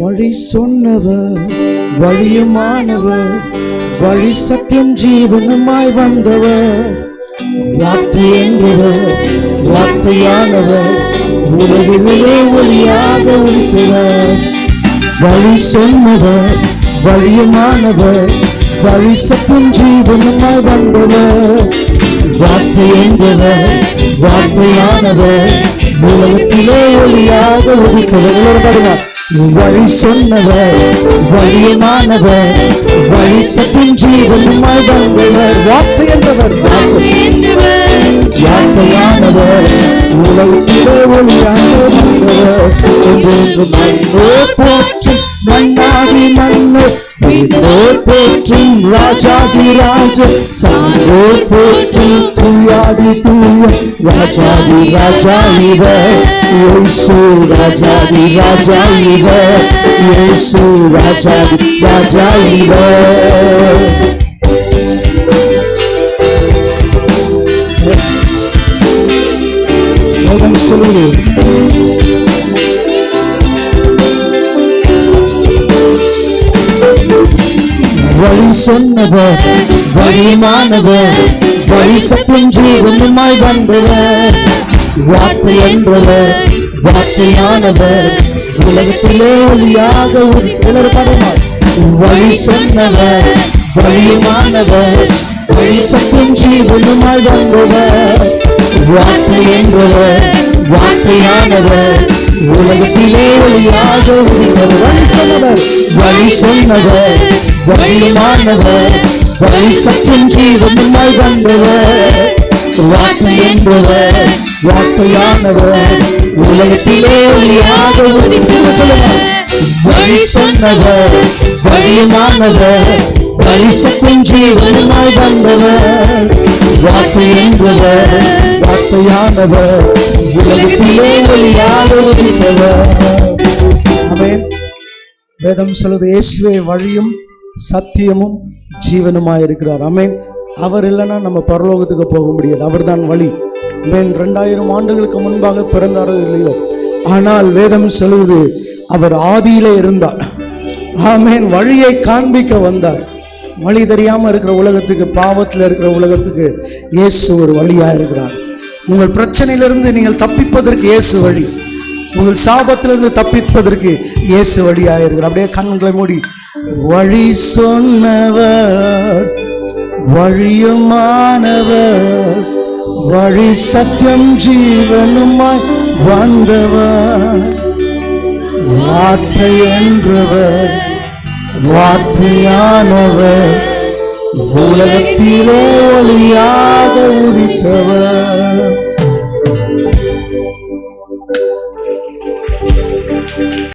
வழி சொன்னவர், வழியுமானவர், வழி சத்தியம் ஜீவனுமாய் வந்தவர், வார்த்தை என்பவர், வார்த்தையானவர், உலகிலே ஒளியாக உதித்தவர். வழி சொன்னவர், வழியுமானவர், வழி சத்தியம் ஜீவனுமாய் வந்தவர், வார்த்தை என்பவர், வார்த்தையானவர், உலகத்திலே ஒளியாக உதித்தவர். வழி சொன்னவர், வழியுமானவர், வழி சத்தியம் ஜீவனுமாய் வந்தவர், வார்த்தை என்பவர், வார்த்தையானவர், உலகத்திலே ஒளியாக வந்தவர். என்று மண்ணோ போற்றி மண்ணாதி மண்ணோ, விண்ணோர் போற்றும் ராஜாதி ராஜ, சான்றோர் போற்றும் தூயாதி தூய, ராஜாதி ராஜா இவர், இயேசு ராஜாதி ராஜா இவர், இயேசு ராஜாதி ராஜா இவர். சொல்லுங்கள். வழி சொன்னவர், வழியுமானவர், வழி சத்தியம் ஜீவனுமாய் வந்தவர், வார்த்தை என்பவர், வார்த்தையானவர், உலகத்திலே ஒளியாக உதித்தவர். வழி சொன்னவர், வழியுமானவர், வழி சத்தியம் ஜீவனுமாய் வந்தவர், வார்த்தை என்பவர், வார்த்தையானவர், உலகத்திலே ஒளியாக உதித்தவர். வழி சொன்னவர், வழி சொன்னவர், வழியுமானவர், வழி சத்தியம் ஜீவனுமாய் வந்தவர், வார்த்தை என்பவர், வார்த்தையானவர், உலகத்திலே ஒளியாக உதித்தவர். வழி சொன்னவர், வழியுமானவர், வழி சத்தியம் ஜீவனுமாய் வந்தவர், வார்த்தை என்பவர், வார்த்தையானவர், உலகத்திலே ஒளியாக உதித்தவர். ஆமென். வேதம் சொல்லுது, இயேசுவே வழியும் சத்தியமும் ஜீவனுமாய் இருக்கிறார். ஆமென். அவர் இல்லைன்னா நம்ம பரலோகத்துக்கு போக முடியாது. அவர் தான் வழி. ஆமென். 2000 ஆண்டுகளுக்கு முன்பாக பிறந்தாரோ இல்லையோ, ஆனால் வேதம் சொல்லுது அவர் ஆதியிலே இருந்தார். ஆமென். வழியை காண்பிக்க வந்தார். வழி தெரியாம இருக்கிற உலகத்துக்கு, பாவத்தில் இருக்கிற உலகத்துக்கு இயேசு ஒரு வழியா இருக்கிறார். உங்கள் பிரச்சனையிலிருந்து நீங்கள் தப்பிப்பதற்கு இயேசு வழி, உங்கள் சாபத்திலிருந்து தப்பிப்பதற்கு இயேசு வழியா இருக்கிறார். அப்படியே கண்களை மூடி, வழி சொன்னவர், வழியுமானவர், வழி சத்தியம் ஜீவனுமாய் வந்தவர், வார்த்தை என்றவர், வார்த்தையானவர், உலகத்திலே ஒளியாக உதித்தவர்.